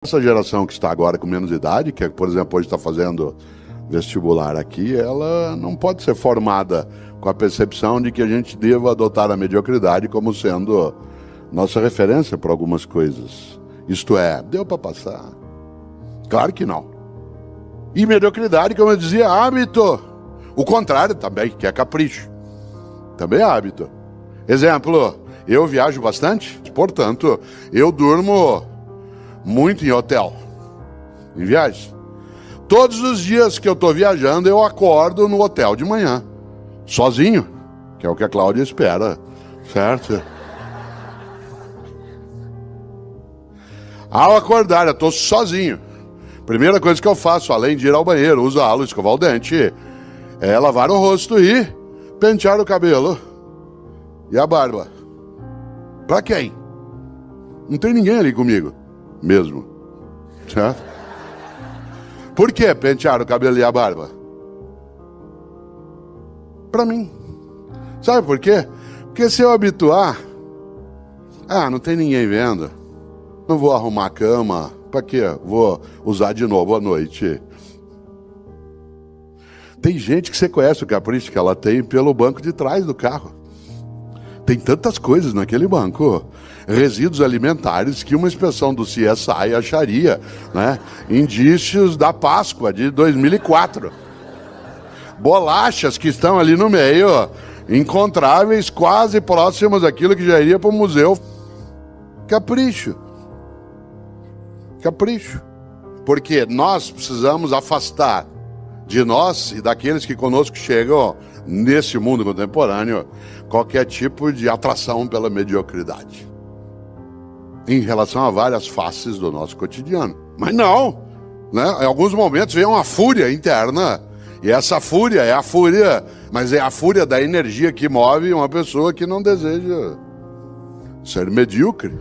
Essa geração que está agora com menos idade, que, por exemplo, hoje está fazendo vestibular aqui, ela não pode ser formada com a percepção de que a gente deva adotar a mediocridade como sendo nossa referência para algumas coisas. Isto é, deu para passar? Claro que não. E mediocridade, como eu dizia, é hábito. O contrário também, que é capricho. Também é hábito. Exemplo, eu viajo bastante, portanto, eu durmo muito em hotel, em viagem. Todos os dias que eu estou viajando, eu acordo no hotel de manhã, sozinho, que é o que a Cláudia espera, certo? Ao acordar, eu estou sozinho. Primeira coisa que eu faço, além de ir ao banheiro, usá-lo, escovar o dente, é lavar o rosto e pentear o cabelo e a barba. Pra quem? Não tem ninguém ali comigo mesmo, certo? Por que pentear o cabelo e a barba? Pra mim. Sabe por quê? Porque se eu habituar, não tem ninguém vendo, não vou arrumar a cama, pra quê? Vou usar de novo à noite. Tem gente que você conhece o capricho que ela tem pelo banco de trás do carro. Tem tantas coisas naquele banco, resíduos alimentares, que uma inspeção do CSI acharia, né, indícios da Páscoa de 2004. Bolachas que estão ali no meio, encontráveis, quase próximas daquilo que já iria para o museu. Capricho. Capricho. Porque nós precisamos afastar de nós e daqueles que conosco chegam nesse mundo contemporâneo qualquer tipo de atração pela mediocridade em relação a várias faces do nosso cotidiano. Mas não, né? Em alguns momentos vem uma fúria interna, e essa fúria é a fúria, mas é a fúria da energia que move uma pessoa que não deseja ser medíocre.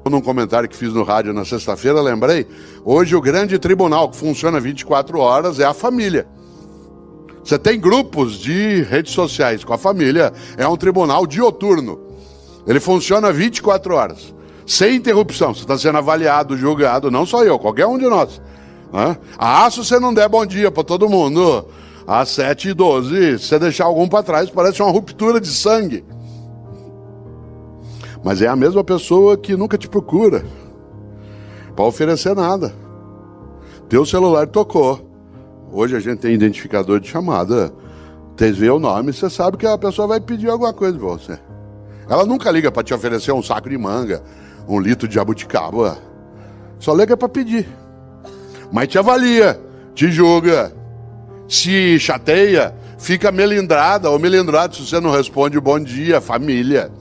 Num comentário que fiz no rádio na sexta-feira, lembrei, hoje o grande tribunal que funciona 24 horas é a família. Você tem grupos de redes sociais com a família, é um tribunal dioturno. Ele funciona 24 horas, sem interrupção. Você está sendo avaliado, julgado, não só eu, qualquer um de nós. Né? Se você não der bom dia para todo mundo, às 7h12, se você deixar algum para trás, parece uma ruptura de sangue. Mas é a mesma pessoa que nunca te procura para oferecer nada. Teu celular tocou. Hoje a gente tem identificador de chamada. Você vê o nome, você sabe que a pessoa vai pedir alguma coisa para você. Ela nunca liga para te oferecer um saco de manga, 1 litro de jabuticaba. Só liga para pedir. Mas te avalia, te julga, se chateia, fica melindrada ou melindrado se você não responde bom dia, família.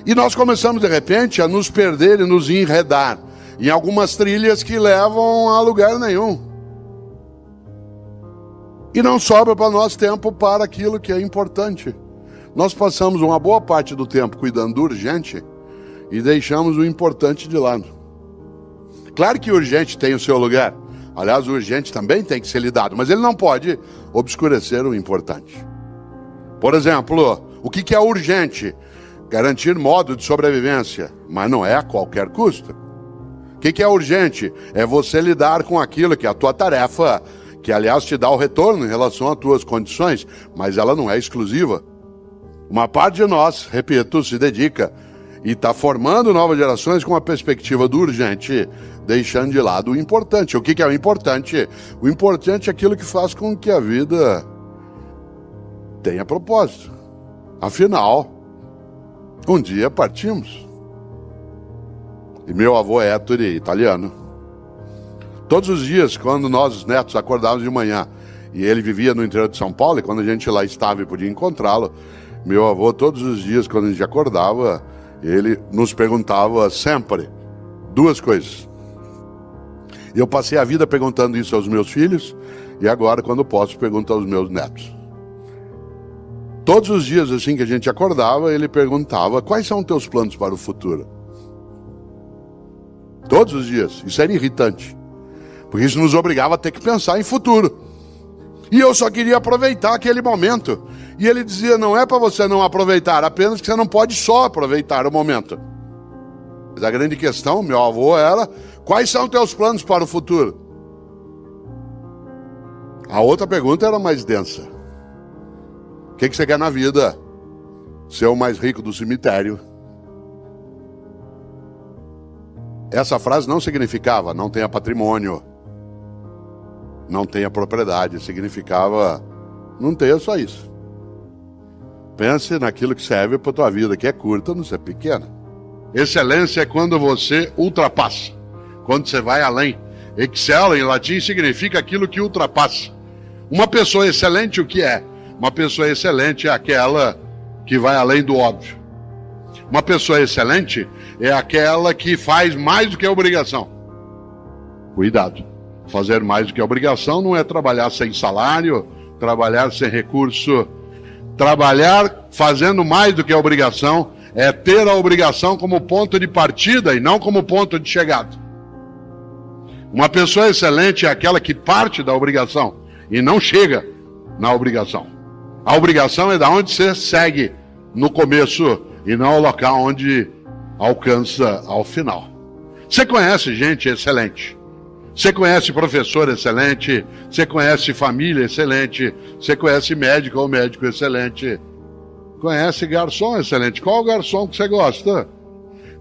E nós começamos, de repente, a nos perder e nos enredar em algumas trilhas que levam a lugar nenhum. E não sobra para nós tempo para aquilo que é importante. Nós passamos uma boa parte do tempo cuidando do urgente e deixamos o importante de lado. Claro que o urgente tem o seu lugar. Aliás, o urgente também tem que ser lidado, mas ele não pode obscurecer o importante. Por exemplo, o que é urgente? Garantir modo de sobrevivência, mas não é a qualquer custo. O que é urgente? É você lidar com aquilo que é a tua tarefa, que aliás te dá o retorno em relação às tuas condições, mas ela não é exclusiva. Uma parte de nós, repito, se dedica e está formando novas gerações com a perspectiva do urgente, deixando de lado o importante. O que é o importante? O importante é aquilo que faz com que a vida tenha propósito. Afinal, um dia partimos. E meu avô Ettore, italiano, todos os dias, quando nós, os netos, acordávamos de manhã, e ele vivia no interior de São Paulo, e quando a gente lá estava e podia encontrá-lo, meu avô, todos os dias, quando a gente acordava, ele nos perguntava sempre 2 coisas. Eu passei a vida perguntando isso aos meus filhos, e agora, quando posso, pergunto aos meus netos. Todos os dias, assim que a gente acordava, ele perguntava: quais são os teus planos para o futuro? Todos os dias. Isso era irritante, porque isso nos obrigava a ter que pensar em futuro. E eu só queria aproveitar aquele momento. E ele dizia: não é para você não aproveitar, apenas que você não pode só aproveitar o momento. Mas a grande questão, meu avô, era: quais são teus planos para o futuro? A outra pergunta era mais densa: o que você quer na vida? Ser o mais rico do cemitério? Essa frase não significava não tenha patrimônio, não tenha propriedade. Significava: não tenha só isso. Pense naquilo que serve para a tua vida, que é curta, não ser pequena. Excelência é quando você ultrapassa, quando você vai além. Excel, em latim, significa aquilo que ultrapassa. Uma pessoa excelente, o que é? Uma pessoa excelente é aquela que vai além do óbvio. Uma pessoa excelente é aquela que faz mais do que a obrigação. Cuidado. Fazer mais do que a obrigação não é trabalhar sem salário, trabalhar sem recurso. Trabalhar fazendo mais do que a obrigação é ter a obrigação como ponto de partida e não como ponto de chegada. Uma pessoa excelente é aquela que parte da obrigação e não chega na obrigação. A obrigação é da onde você segue no começo e não o local onde alcança ao final. Você conhece gente excelente. Você conhece professor excelente. Você conhece família excelente. Você conhece médico ou médico excelente. Conhece garçom excelente. Qual garçom que você gosta?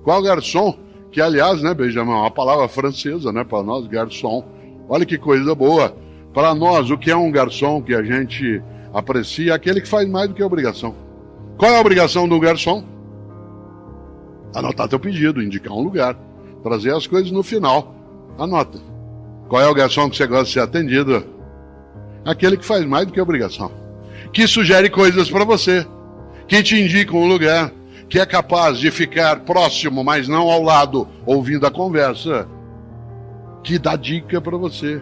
Qual garçom? Que, aliás, né, Benjamin, é uma palavra francesa, né, para nós, garçom. Olha que coisa boa. Para nós, o que é um garçom que a gente aprecia é aquele que faz mais do que a obrigação. Qual é a obrigação do garçom? Anotar teu pedido, indicar um lugar, trazer as coisas no final. Anota. Qual é o garçom que você gosta de ser atendido? Aquele que faz mais do que a obrigação. Que sugere coisas para você. Que te indica um lugar. Que é capaz de ficar próximo, mas não ao lado, ouvindo a conversa. Que dá dica para você.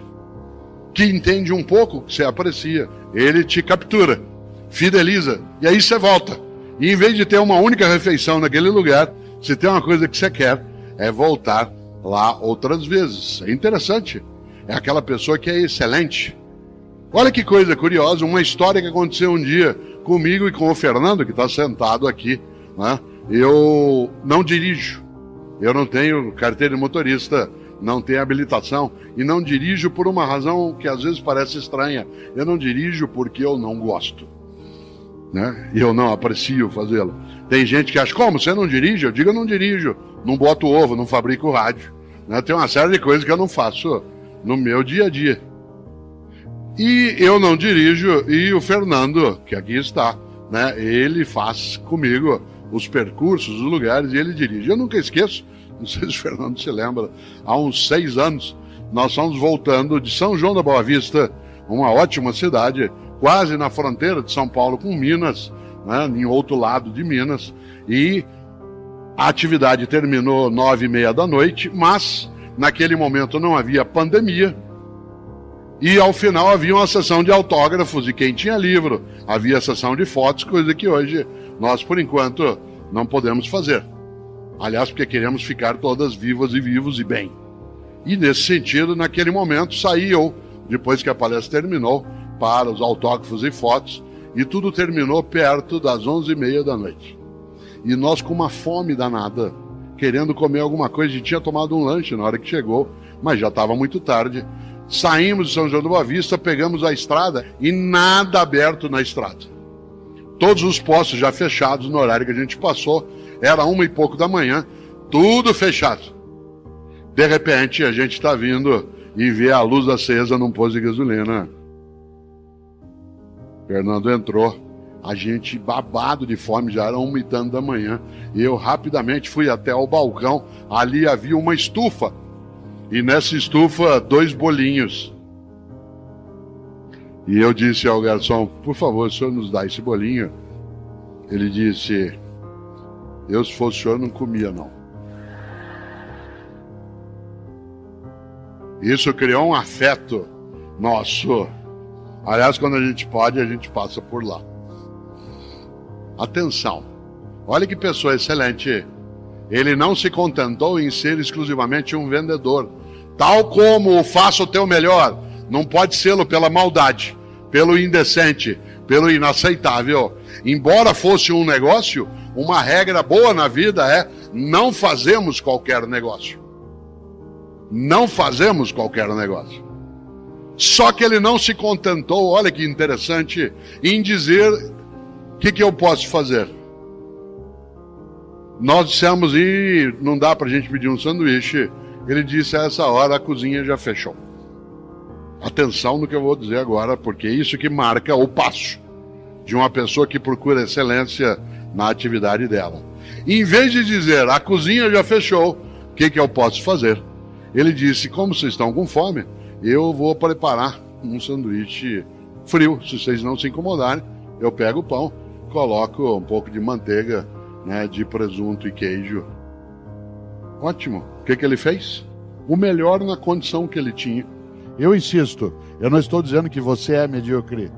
Que entende um pouco o que você aprecia. Ele te captura, fideliza, e aí você volta. E em vez de ter uma única refeição naquele lugar, se tem uma coisa que você quer, é voltar lá outras vezes. É interessante. É aquela pessoa que é excelente. Olha que coisa curiosa, uma história que aconteceu um dia comigo e com o Fernando, que está sentado aqui, né? Eu não dirijo. Eu não tenho carteira de motorista, não tenho habilitação e não dirijo por uma razão que às vezes parece estranha. Eu não dirijo porque eu não gosto, né? E eu não aprecio fazê-lo. Tem gente que acha: como, você não dirige? Eu digo: eu não dirijo, não boto ovo, não fabrico rádio, né? Tem uma série de coisas que eu não faço no meu dia a dia. E eu não dirijo, e o Fernando, que aqui está, né, ele faz comigo os percursos, os lugares, e ele dirige. Eu nunca esqueço, não sei se o Fernando se lembra, há uns 6 anos, nós fomos voltando de São João da Boa Vista, uma ótima cidade, quase na fronteira de São Paulo com Minas, né, em outro lado de Minas, e a atividade terminou 9h30 da noite, mas naquele momento não havia pandemia, e ao final havia uma sessão de autógrafos, e quem tinha livro, havia sessão de fotos, coisa que hoje nós, por enquanto, não podemos fazer. Aliás, porque queremos ficar todas vivas e vivos e bem. E nesse sentido, naquele momento, saí eu, depois que a palestra terminou, para os autógrafos e fotos, e tudo terminou perto das 11h30 da noite. E nós com uma fome danada, querendo comer alguma coisa, a gente tinha tomado um lanche na hora que chegou, mas já estava muito tarde. Saímos de São João da Boa Vista, pegamos a estrada e nada aberto na estrada. Todos os postos já fechados no horário que a gente passou, era 1h e pouco da manhã, tudo fechado. De repente, a gente está vindo e vê a luz acesa num posto de gasolina. Fernando entrou, a gente babado de fome, já era 1h da manhã, e eu rapidamente fui até o balcão, ali havia uma estufa, e nessa estufa 2 bolinhos. E eu disse ao garçom: por favor, o senhor nos dá esse bolinho? Ele disse: eu, se fosse o senhor, não comia, não. Isso criou um afeto nosso. Aliás, quando a gente pode, a gente passa por lá. Atenção, olha que pessoa excelente. Ele não se contentou em ser exclusivamente um vendedor. Tal como o faça o teu melhor, não pode sê-lo pela maldade, pelo indecente, pelo inaceitável. Embora fosse um negócio, uma regra boa na vida é não fazemos qualquer negócio. Não fazemos qualquer negócio. Só que ele não se contentou, olha que interessante, em dizer o que eu posso fazer. Nós dissemos, e não dá para a gente pedir um sanduíche. Ele disse, a essa hora a cozinha já fechou. Atenção no que eu vou dizer agora, porque é isso que marca o passo de uma pessoa que procura excelência na atividade dela. Em vez de dizer, a cozinha já fechou, o que eu posso fazer? Ele disse, como vocês estão com fome, eu vou preparar um sanduíche frio. Se vocês não se incomodarem, eu pego o pão, coloco um pouco de manteiga, né, de presunto e queijo. Ótimo. O que ele fez? O melhor na condição que ele tinha. Eu insisto, eu não estou dizendo que você é medíocre.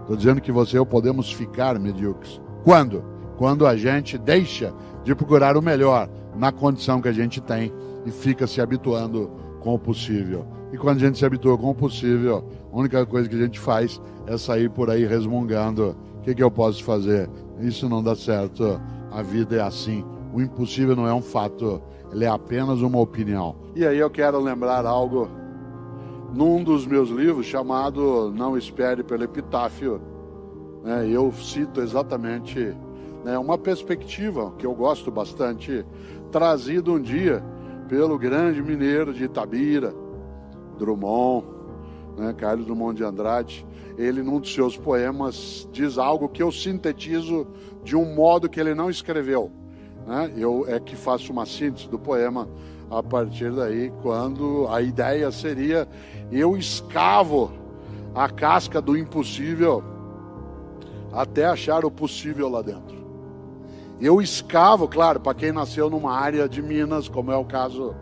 Estou dizendo que você e eu podemos ficar medíocres. Quando? Quando a gente deixa de procurar o melhor na condição que a gente tem e fica se habituando com o possível. E quando a gente se habitua com o possível, a única coisa que a gente faz é sair por aí resmungando. O que eu posso fazer? Isso não dá certo. A vida é assim. O impossível não é um fato, ele é apenas uma opinião. E aí eu quero lembrar algo num dos meus livros chamado Não Espere pelo Epitáfio. Eu cito exatamente uma perspectiva que eu gosto bastante, trazida um dia pelo grande mineiro de Itabira, Drummond, Carlos Drummond de Andrade. Ele, num dos seus poemas, diz algo que eu sintetizo de um modo que ele não escreveu. Eu é que faço uma síntese do poema a partir daí, quando a ideia seria: eu escavo a casca do impossível até achar o possível lá dentro. Eu escavo, claro, para quem nasceu numa área de Minas, como é o caso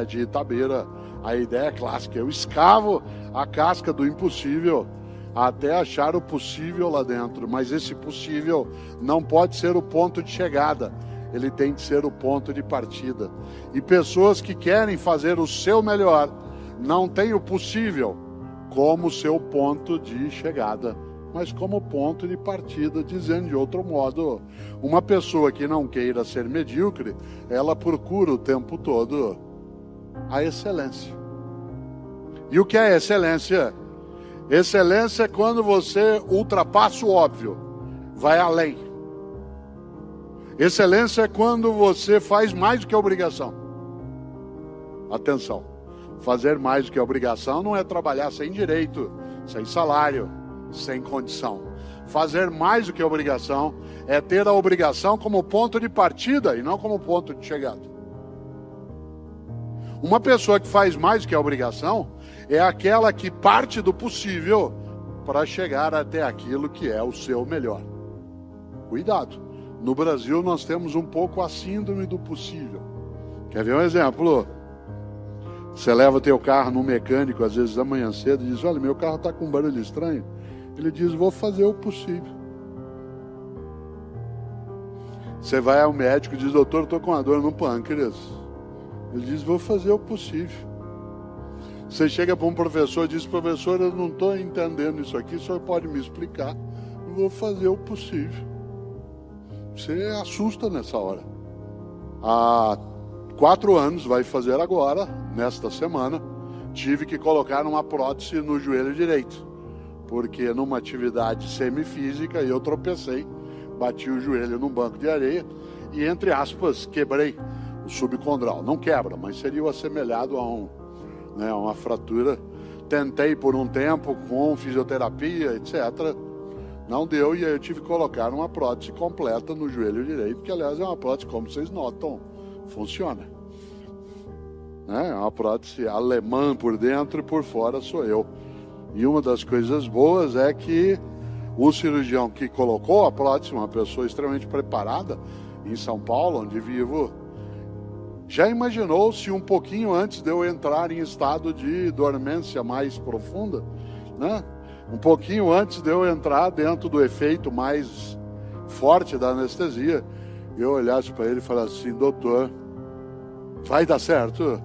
de Itabira, a ideia é clássica: eu escavo a casca do impossível até achar o possível lá dentro. Mas esse possível não pode ser o ponto de chegada, ele tem que ser o ponto de partida. E pessoas que querem fazer o seu melhor não têm o possível como seu ponto de chegada, mas como ponto de partida. Dizendo de outro modo, uma pessoa que não queira ser medíocre, ela procura o tempo todo a excelência. E o que é excelência? Excelência é quando você ultrapassa o óbvio, vai além. Excelência é quando você faz mais do que a obrigação. Atenção, fazer mais do que a obrigação não é trabalhar sem direito, sem salário, sem condição. Fazer mais do que a obrigação é ter a obrigação como ponto de partida e não como ponto de chegada. Uma pessoa que faz mais do que a obrigação é aquela que parte do possível para chegar até aquilo que é o seu melhor. Cuidado. No Brasil nós temos um pouco a síndrome do possível. Quer ver um exemplo? Você leva teu carro no mecânico, às vezes da manhã cedo, e diz: olha, meu carro está com um barulho estranho. Ele diz: vou fazer o possível. Você vai ao médico e diz: doutor, estou com uma dor no pâncreas. Ele diz: vou fazer o possível. Você chega para um professor e diz: professor, eu não estou entendendo isso aqui, o senhor pode me explicar? Eu vou fazer o possível. Você assusta nessa hora. Há 4 anos, vai fazer agora, nesta semana, tive que colocar uma prótese no joelho direito, porque numa atividade semifísica eu tropecei, bati o joelho num banco de areia e, entre aspas, quebrei o subcondral. Não quebra, mas seria o assemelhado a uma fratura. Tentei por um tempo com fisioterapia, etc. Não deu, e aí eu tive que colocar uma prótese completa no joelho direito, que aliás é uma prótese, como vocês notam, funciona. É uma prótese alemã por dentro e por fora sou eu. E uma das coisas boas é que o cirurgião que colocou a prótese, uma pessoa extremamente preparada, em São Paulo, onde vivo, já imaginou se um pouquinho antes de eu entrar em estado de dormência mais profunda, um pouquinho antes de eu entrar dentro do efeito mais forte da anestesia, eu olhasse para ele e falasse assim: doutor, vai dar certo?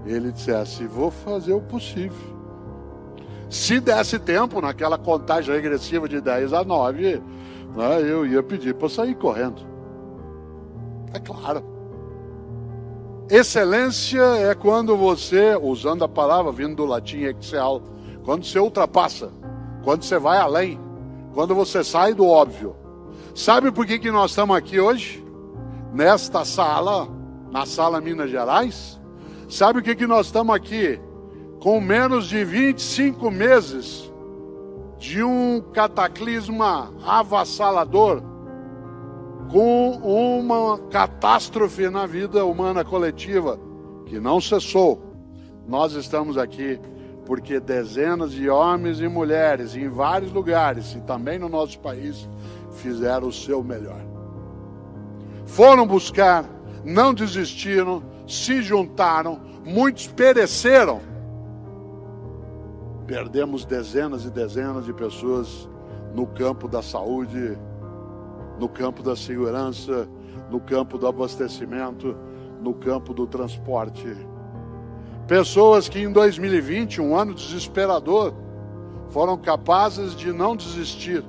Ele dissesse: vou fazer o possível. Se desse tempo, naquela contagem regressiva de 10 a 9, eu ia pedir para sair correndo. É claro. Excelência é quando você, usando a palavra vindo do latim excel, quando você ultrapassa, quando você vai além, quando você sai do óbvio. Sabe por que nós estamos aqui hoje? Nesta sala, na sala Minas Gerais? Sabe o que nós estamos aqui? Com menos de 25 meses de um cataclisma avassalador, com uma catástrofe na vida humana coletiva que não cessou. Nós estamos aqui porque dezenas de homens e mulheres em vários lugares e também no nosso país fizeram o seu melhor. Foram buscar, não desistiram, se juntaram, muitos pereceram. Perdemos dezenas e dezenas de pessoas no campo da saúde, no campo da segurança, no campo do abastecimento, no campo do transporte. Pessoas que em 2020, um ano desesperador, foram capazes de não desistir.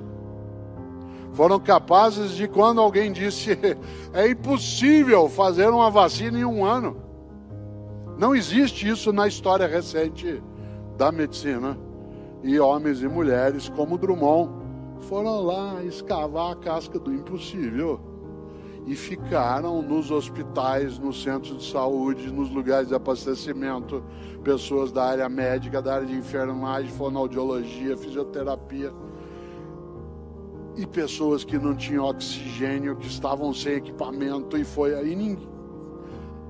Foram capazes de, quando alguém disse, é impossível fazer uma vacina em um ano. Não existe isso na história recente da medicina. E homens e mulheres como Drummond foram lá escavar a casca do impossível e ficaram nos hospitais, nos centros de saúde, nos lugares de abastecimento, pessoas da área médica, da área de enfermagem, fonoaudiologia, fisioterapia, e pessoas que não tinham oxigênio, que estavam sem equipamento, e foi aí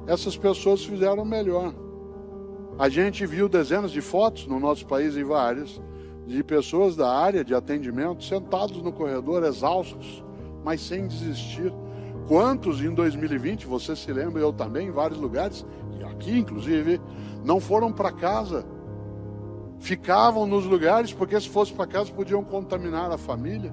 essas pessoas fizeram melhor. A gente viu dezenas de fotos no nosso país e várias, de pessoas da área de atendimento sentados no corredor, exaustos, mas sem desistir. Quantos em 2020, você se lembra, eu também, em vários lugares, e aqui inclusive, não foram para casa. Ficavam nos lugares porque se fosse para casa podiam contaminar a família.